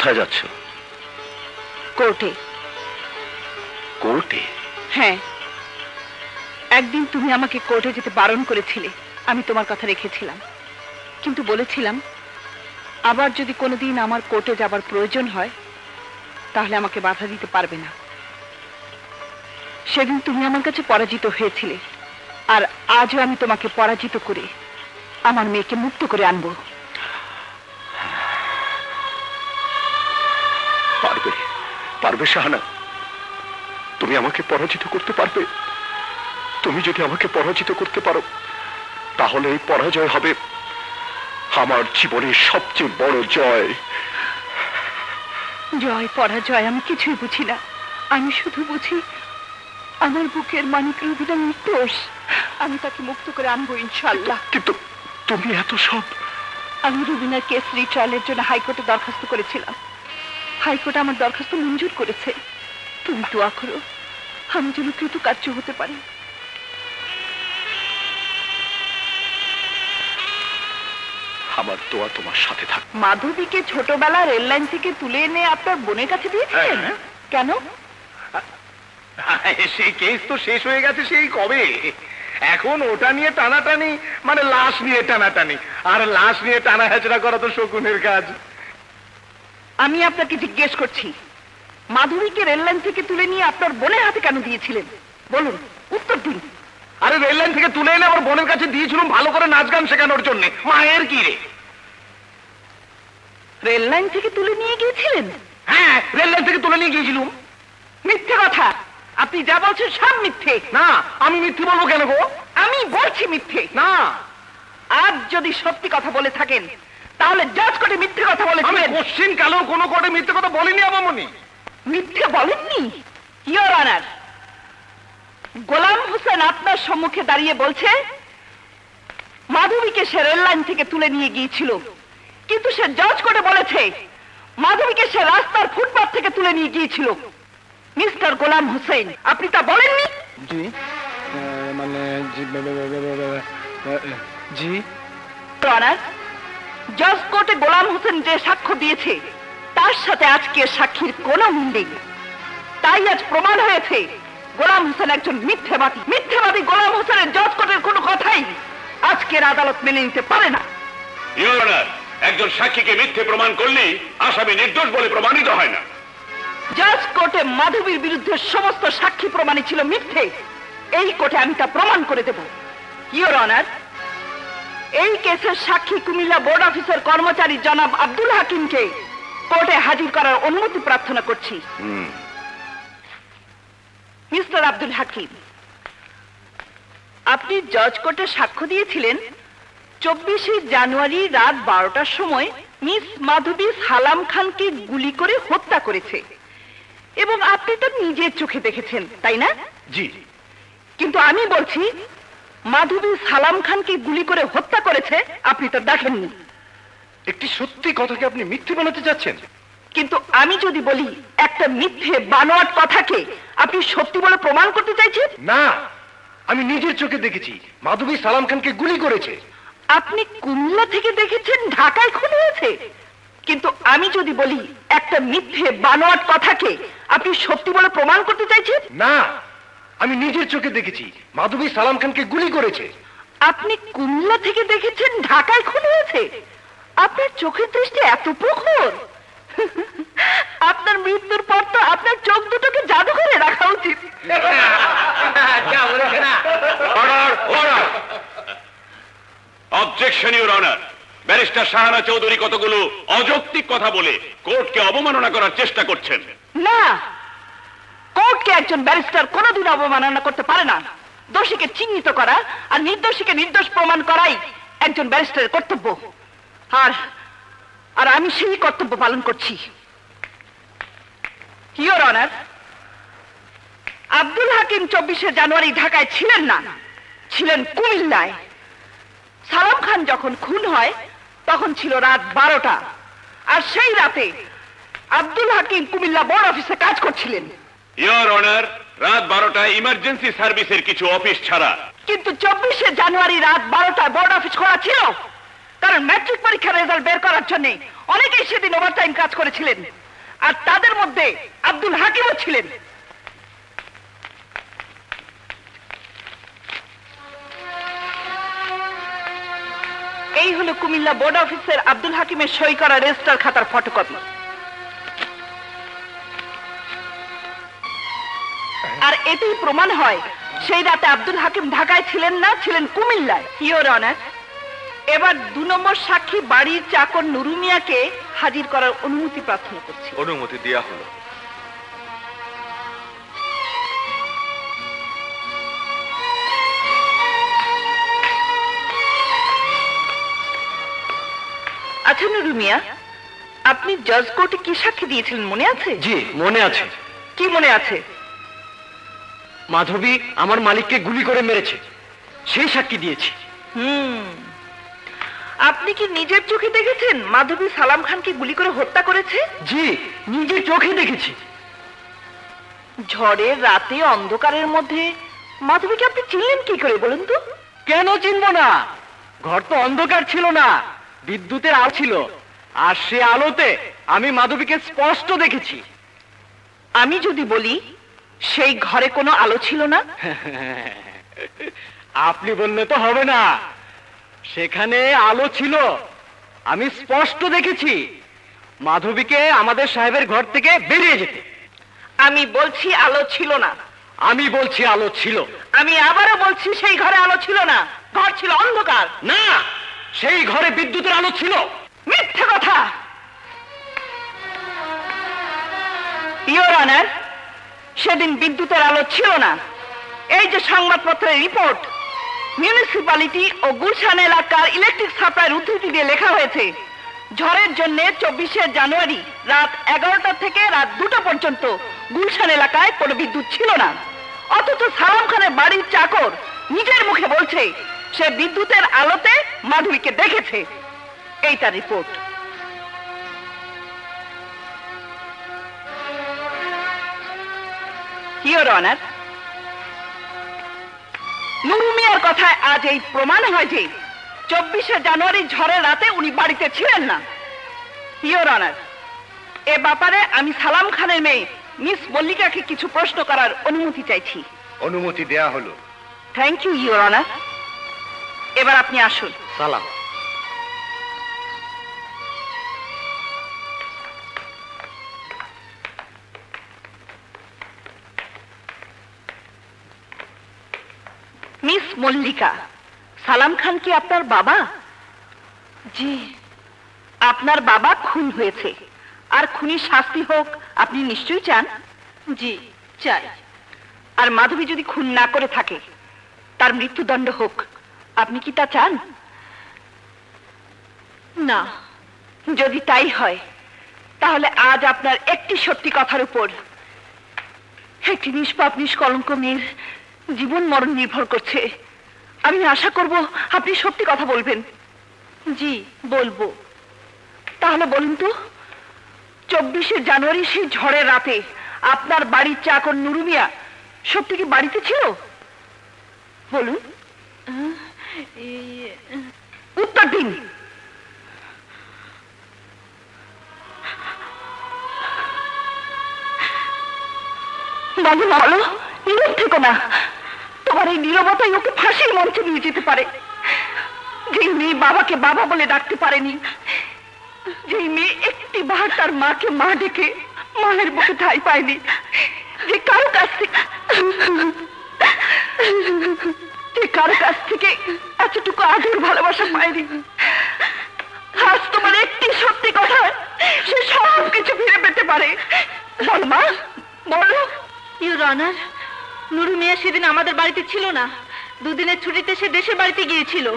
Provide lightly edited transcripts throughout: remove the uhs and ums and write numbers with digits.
কোথায় যাচ্ছ? কোর্টে। কোর্টে? হ্যাঁ, একদিন তুমি আমাকে কোর্টে যেতে বারণ করেছিলে। আমি তোমার কথা রেখেছিলাম, কিন্তু বলেছিলাম আবার যদি কোনোদিন আমার কোর্টে যাবার প্রয়োজন হয় তাহলে আমাকে বাধা দিতে পারবে না। সেদিন তুমি আমার কাছে পরাজিত হয়েছিলে, আর আজও আমি তোমাকে পরাজিত করে আমার মেয়েকে মুক্ত করে আনবো। পারবে, পারবে শাহানা, তুমি আমাকে পরাজিত করতে পারবে। তুমি যদি আমাকে পরাজিত করতে পারো তাহলে এই পরাজয় হবে আমার জীবনের সবচেয়ে বড় জয়। জয় পরাজয় আমি কিছুই বুঝি না। আমি শুধু বুঝি আমার বুকের মানিক রুবিনা নির্দোষ। আমি তাকে মুক্ত করে আনবো ইনশাআল্লাহ। কিন্তু তুমি এত সব। আমি রুবিনার কেস রিট্রায়ালের জন্য হাইকোর্টে দরখাস্ত করেছিলাম। হাইকোর্ট আমার দরখাস্ত মঞ্জুর করেছে। তুমি দোয়া করো আমি যেন কৃতকার্য হতে পারি। আমার দোয়া তোমার সাথে থাক। মাধবীকে ছোটবেলা রেল লাইন থেকে তুলে এনে আপনার বোনের কাছে দিয়েছিলেন? কেন? সেই কেস তো শেষ হয়ে গেছে সেই কবে। এখন ওটা নিয়ে টানাটানি মানে লাশ নিয়ে টানাটানি, আর লাশ নিয়ে টানা হেচড়া করা তো শকুনের কাজ। আমি আপনাকে জিজ্ঞেস করছি, মাধবীকে রেল লাইন থেকে তুলে নিয়ে আপনার বোনের হাতে কেন দিয়েছিলেন? বলুন, উত্তর দিন। আরে রেল লাইন থেকে তুলে এনে আমার বোনের কাছে দিয়েছিলাম ভালো করে নাচ গান শেখানোর জন্য। মায়ের কি রে? রেল লাইন থেকে তুলে নিয়ে গিয়েছিলেন? হ্যাঁ, রেল লাইন থেকে তুলে নিয়ে গিয়েছিলাম। মিথ্যে কথা, আপনি যা বলছেন সব মিথ্যে। না, আমি মিথ্যে বলবো কেন গো? আমি বলছি মিথ্যে না। আজ যদি সত্যি কথা বলে থাকেন তাহলে জাজ কোর্টে মিথ্যে কথা আমি বলেছিলেন। কোশ্চিন কালেও কোনো কোর্টে মিথ্যে কথা বলিনি আমামনি। মিথ্যে বলেননি? ইওর অনার, গোলাম হোসেন আপনার সম্মুখে দাঁড়িয়ে বলছে মাধবীকে সে রেল লাইন থেকে তুলে নিয়ে গিয়েছিল, কিন্তু সে জজ কোর্টে বলেছে মাধবীকে সে রাস্তার ফুটপাথ থেকে তুলে নিয়ে গিয়েছিল। মিস্টার গোলাম হোসেন, আপনি তা বলেননি? জি, মানে জি অনার, জজ কোর্টে গোলাম হোসেন যে সাক্ষ্য দিয়েছে তার সাথে আজকে সাক্ষীর কোনো মিল নেই। তাই আজ প্রমাণ হয়েছে গোলাম হোসেন একজন মিথ্যেবাদী। মিথ্যেবাদী গোলাম হোসেনের জজ কোর্টের কোনো কথাই আজকের আদালত মেনে নিতে পারে না। ইওর অনার, একজন সাক্ষীকে মিথ্যে প্রমাণ করলেই আসামি নির্দোষ বলে প্রমাণিত হয় না। জজ কোর্টে মাধবীর বিরুদ্ধে সমস্ত সাক্ষী প্রমাণই ছিল মিথ্যে। এই কোর্টে আমি তা প্রমাণ করে দেব। ইওর অনার, এই কেসের সাক্ষী কুমিল্লা বোর্ড অফিসের কর্মচারী জনাব আব্দুল হাকিমকে কোর্টে হাজির করার অনুমতি প্রার্থনা করছি। মিস্টার আব্দুল হাকিম, আপনি জজ কোর্টে সাক্ষ্য দিয়েছিলেন 24শে জানুয়ারি রাত 12টার সময় মিস মাধবী সালাম খানকে গুলি করে হত্যা করেছে, এবং আপনি তো নিজের চোখে দেখেছেন, তাই না? জি। কিন্তু আমি বলছি মাধবী সালাম খানকে গুলি করে হত্যা করেছে আপনি তো দেখেননি। একটি সত্যি কথাকে আপনি মিথ্যে বানাতে যাচ্ছেন। কিন্তু আমি যদি বলি একটা মিথ্যে বানোয়াট কথাকে আপনি সত্যি বলে প্রমাণ করতে চাইছেন? না, আমি নিজের চোখে দেখেছি মাধবী সালাম খানকে গুলি করেছে। আপনি কুমিল্লা থেকে দেখেছেন ঢাকায় খুন হয়েছে। কিন্তু আমি যদি বলি একটা মিথ্যে বানোয়াট কথাকে আপনি সত্যি বলে প্রমাণ করতে চাইছেন? না, আমি নিজের চোখে দেখেছি মাধবী সালাম খানকে গুলি করেছে। আপনি কুমিল্লা থেকে দেখেছেন ঢাকায় খুন হয়েছে। আপনার চোখের দৃষ্টি এত প্রখর। আপনার মৃত্যুর পর তো আপনার চোখ দুটোকে জাদুঘরে রাখা উচিত। Order, order. Objection your honour, barrister Shahana Chowdhury কতগুলো অযৌক্তিক কথা বলে কোর্টকে অবমাননা করার চেষ্টা করছেন। না, কোর্টকে একজন ব্যারিস্টার কোনোদিন অবমাননা করতে পারে না। দোষীকে চিহ্নিত করা আর নির্দোষীকে নির্দোষ প্রমাণ করাই একজন ব্যারিস্টারের কর্তব্য, আর আমি সেই কর্তব্য পালন করছি। ইওর অনার, আব্দুল হাকিম 24শে জানুয়ারি ঢাকায় ছিলেন না, ছিলেন কুমিল্লায়। সালাম খান যখন খুন হয় তখন ছিল রাত 12টা, আর সেই রাতে আব্দুল হাকিম কুমিল্লা বোর্ড অফিসে কাজ করছিলেন। ইওর অনার, রাত 12টায় ইমার্জেন্সি সার্ভিসের কিছু অফিস ছাড়া। কিন্তু 24শে জানুয়ারি রাত 12টায় বোর্ড অফিস খোলা ছিল। কারণ ম্যাট্রিক পরীক্ষার রেজাল্ট বের করার জন্য অনেকেই সেদিন ওভারটাইম কাজ করেছিলেন, আর তাদের মধ্যে আব্দুল হাকিমও ছিলেন। এই হলো কুমিল্লা বোর্ড অফিসের আব্দুল হাকিমের সই করা রেজিস্টার খাতার ফটোকপি। আর এতেই প্রমাণ হয় সেই রাতে আব্দুল হাকিম ঢাকায় ছিলেন না, ছিলেন কুমিল্লায়। ইওর অনার, এবার 2 নম্বর সাক্ষী বাড়ির চাকর নুরু মিয়াকে হাজির করার অনুমতি প্রার্থনা করছি। অনুমতি দেয়া হলো। আচ্ছা নুরু মিয়া, আপনি জজ কোর্টে কি সাক্ষী দিয়েছিলেন মনে আছে? জি মনে আছে। কি মনে আছে? মাধবী আমার মালিককে গুলি করে মেরেছে, সেই সাক্ষী দিয়েছি। আপনি কি নিজের চোখে দেখেছেন মাধবী সালাম খানকে গুলি করে হত্যা করেছে? জি নিজের চোখে দেখেছি। ঝড়ের রাতে অন্ধকারের মধ্যে মাধবীকে আপনি চিনলেন কি করে বলুন তো? কেন চিনবো না? ঘর তো অন্ধকার ছিল না, বিদ্যুতের আলো ছিল, আর সে আলোতে আমি মাধবীকে স্পষ্ট দেখেছি। আমি যদি বলি সেই ঘরে কোনো আলো ছিল না? আপনি বললে তো হবে না, সেখানে আলো ছিল, আমি স্পষ্ট দেখেছি মাধবীকে আমাদের সাহেবের ঘর থেকে বেরিয়ে যেতে। আমি বলছি আলো ছিল না। আমি বলছি আলো ছিল। আমি আবারও বলছি সেই ঘরে আলো ছিল না, ঘর ছিল অন্ধকার। না, সেই ঘরে বিদ্যুতের আলো ছিল। মিথ্যে কথা। ইওর অনার, সেদিন বিদ্যুতের আলো ছিল না। এই যে সংবাদপত্রের রিপোর্ট, মিউনিসিপ্যালিটি ও গুলশান এলাকার ইলেকট্রিক সাপ্লাইয়ের উদ্ধৃতি দিয়ে লেখা হয়েছে, ঝড়ের জন্য 24শে জানুয়ারি রাত 11টা থেকে রাত 2টা পর্যন্ত গুলশান এলাকায় কোনো বিদ্যুৎ ছিল না। অথচ সালাম খানের বাড়ির চাকর নিজের মুখে বলছে সে বিদ্যুতের আলোতে মাধবীকে দেখেছে। এইটা রিপোর্ট। ইওর অনার, নুরু মিয়ার কথায় আজ এই প্রমাণ হয় যে 24শে জানুয়ারি ঝড়ের রাতে উনি বাড়িতে ছিলেন না। ইওর অনার, এ ব্যাপারে আমি সালাম খানের মেয়ে মিস মল্লিকাকে কিছু প্রশ্ন করার অনুমতি চাইছি। অনুমতি দেয়া হলো। Thank you your honour. এবার আপনি আসুন। সালাম। মিস মল্লিকা, সালাম খান কি আপনার বাবা? জি। আপনার বাবা খুন হয়েছে, আর খুনির শাস্তি হোক আপনি নিশ্চয়ই চান? জি চাই। আর মাধবী যদি খুন না করে থাকে, তার মৃত্যুদণ্ড হোক, আপনি কি তা চান? না। যদি তাই হয়, তাহলে আজ আপনার একটি সত্যি কথার উপর একটি নিষ্পাপ নিষ্কলঙ্ক মেয়ের জীবন মরণ নির্ভর করছে। আমি আশা করব আপনি সত্যি কথা বলবেন। জি বলবো। তাহলে বলুন তো, 24শে জানুয়ারি সেই ঝড়ের রাতে আপনার বাড়ির চাকর নুরু মিয়া সত্যি কি বাড়িতে ছিল? বলুন, উত্তর দিন। বলো বলো, নীরব থেকো না। তোমার এই নীরবতাই ওকে ফাঁসির মঞ্চে নিয়ে যেতে পারে। যেই মেয়ে বাবাকে বাবা বলে ডাকতে পারেনি, যেই মেয়ে একটি বার তার মাকে মা ডেকে মায়ের বুকে ঠাঁই পায়নি, যে কারো কাছ থেকে এতটুকু আদর ভালোবাসা পায়নি, আজ তোমার একটি সত্যি কথা সে সব কিছু ফিরে পেতে পারে। বল মা, বলো। ইউর অনার, নুরু মিয়া সেদিন আমাদের বাড়িতে ছিল না। দুদিনের ছুটিতে সে দেশের বাড়িতে গিয়েছিল।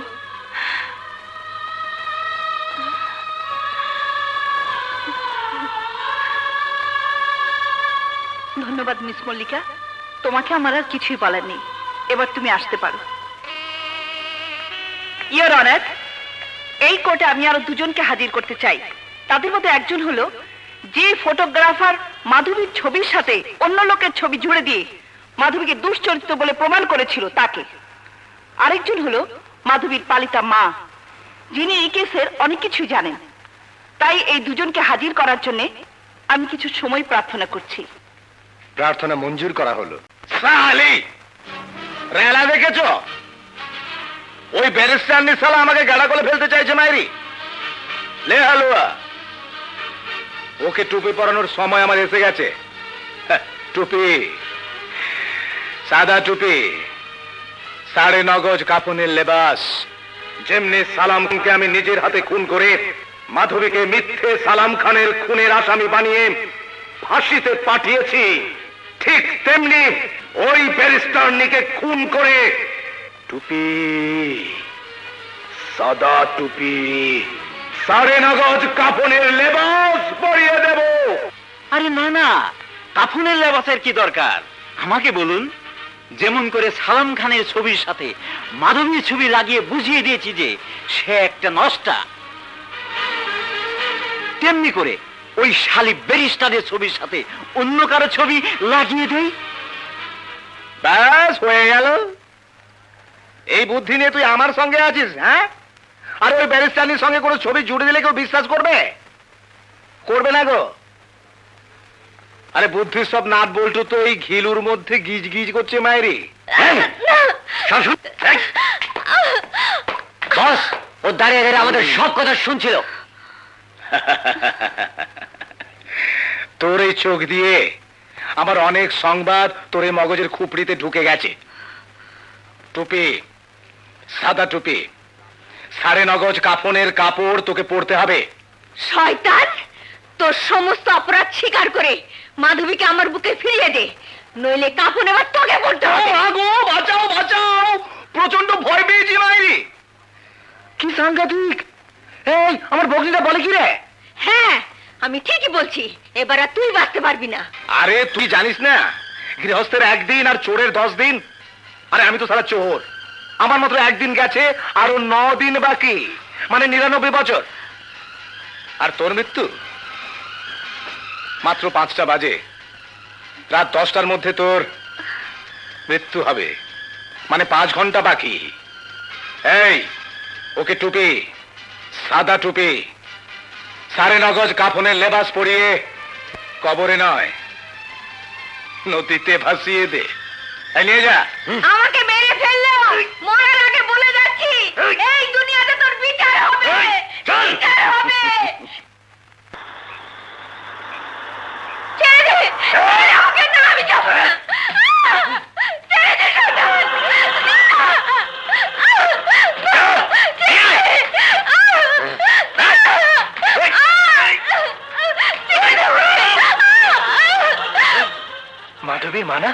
ধন্যবাদ মিস মল্লিকা, তোমাকে আমার আর কিছুই বলার নেই। এবার তুমি আসতে পারো। ইওর অনার, এই কোর্টে আমি আরো দুজনকে হাজির করতে চাই। তাদের মধ্যে একজন হলো যে ফটোগ্রাফার মাধবীর ছবির সাথে অন্য লোকের ছবি জুড়ে দিয়ে মাধবীকে দুশ্চরিত্র বলে প্রমাণ করেছিল তাকে। আরেকজন হলো মাধবীর পালিতা মা, যিনি এই কেসের অনেক কিছু জানেন। তাই এই দুজনকে হাজির করার জন্য আমি কিছু সময় প্রার্থনা করছি। প্রার্থনা মঞ্জুর করা হলো। সালি রেলা দেখেছ? ওই ব্যারিস্টার নিসালা আমাকে গাড়া করে ফেলতে চাইছে মাইরি। লে হালুয়া, ওকে টুপি পরানোর সময় আমার এসে গেছে। হ্যাঁ, টুপি, সাদা টুপি, 9.5 গজ কাফনের লেবাস। যেমনি সালামকে আমি নিজের হাতে খুন করে মাধবীকে মিথ্যে সালাম খানের খুনের আসামি বানিয়ে ফাঁসিতে পাঠিয়েছি, ঠিক তেমনি ওই ব্যারিস্টারনিকে খুন করে টুপি, সাদা টুপি, 9.5 গজ কাফনের লেবাস পরিয়ে দেব। আরে না না, কাফনের লেবাসের কি দরকার? আমাকে বলুন, যেমন করে সালাম খানের ছবির সাথে মাধবীর ছবি লাগিয়ে বুঝিয়ে দিয়েছি যে সে একটা নষ্টা, তেমনি করে ওই শালি ব্যারিস্টারের ছবির সাথে অন্য কারো ছবি লাগিয়ে দেই। ব্যাস হয়ে গেল। এই বুদ্ধি নিয়ে তুই আমার সঙ্গে আছিস? হ্যাঁ, আর ওই ব্যারিস্টারের সঙ্গে কোনো ছবি জুড়ে দিলে কেউ বিশ্বাস করবে? করবে না গো। আরে বুদ্ধির সব নাট বল্টু তো এই ঘিলুর মধ্যে গিজ গিজ করছে মায়েরি। বস, ও দাঁড়িয়ে দাঁড়িয়ে আমাদের সব কথা শুনছিল। তোর এই চোখ দিয়ে আমার অনেক সংবাদ তোর এই মগজের খুপড়িতে ঢুকে গেছে। টুপি, সাদা টুপি, 9.5 গজ কাফনের কাপড় তোকে পরতে হবে। শয়তান, তোর সমস্ত অপরাধ স্বীকার করে মাধবীকে আমার বুকে ফিরিয়ে দে, নইলে কাপড় এবার তোকে পড়তে হবে। বাঁচাও বাঁচাও, প্রচন্ড ভয় পেয়েছি মাইরি। কি সাংঘাতিক! এই আমার বকরিটা বলে কি রে? হ্যাঁ, আমি ঠিকই বলছি, এবার আর তুই বাঁচতে পারবি না। আরে তুই জানিস না গৃহস্থের 1 দিন আর চোরের 10 দিন? আরে আমি তো সারা চোর, আমার মাত্র 1 দিন গেছে, আরো 9 দিন বাকি, মানে 99 বছর। আর তোর মৃত্যু মাত্র 5টা বাজে, রাত 10টার মধ্যে তোর মৃত্যু হবে, মানে 5 ঘন্টা বাকি। এই ওকে টুপি, সাদা টুপি, 9.5 গজ কাফনের লেবাস পরিয়ে কবরে নয় নদীতে ভাসিয়ে দে। এই নিয়ে যা। আমাকে মেরে ফেললো, মরার আগে বলে যাচ্ছি, এই দুনিয়াতে তোর বিচার হবে, বিচার হবে। ছেড়ে দে, ছেড়ে দে আমাকে, না আমি যাবো না। ছেড়ে দে শয়তান। মাধবী মানা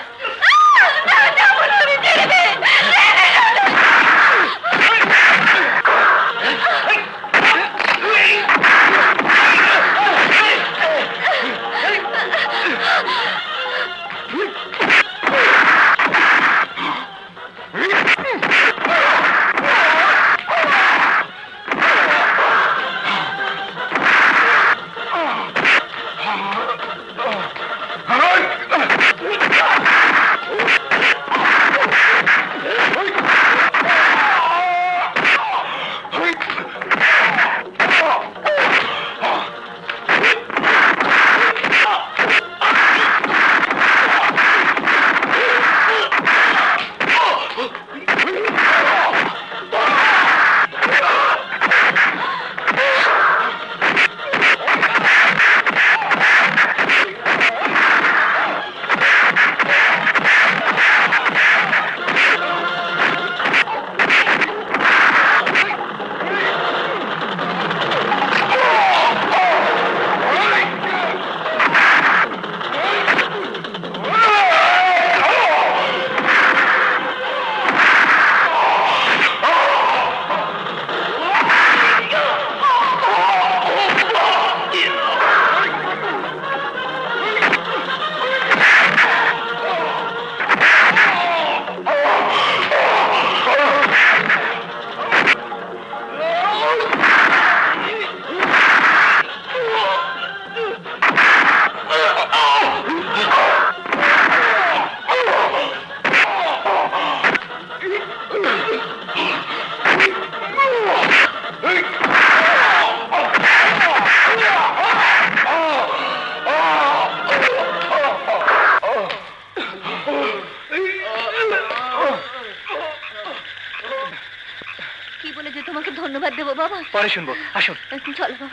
ধন্যবাদ দেবো বাবা। পরে শুনবো, আসুন। চলো বাবা।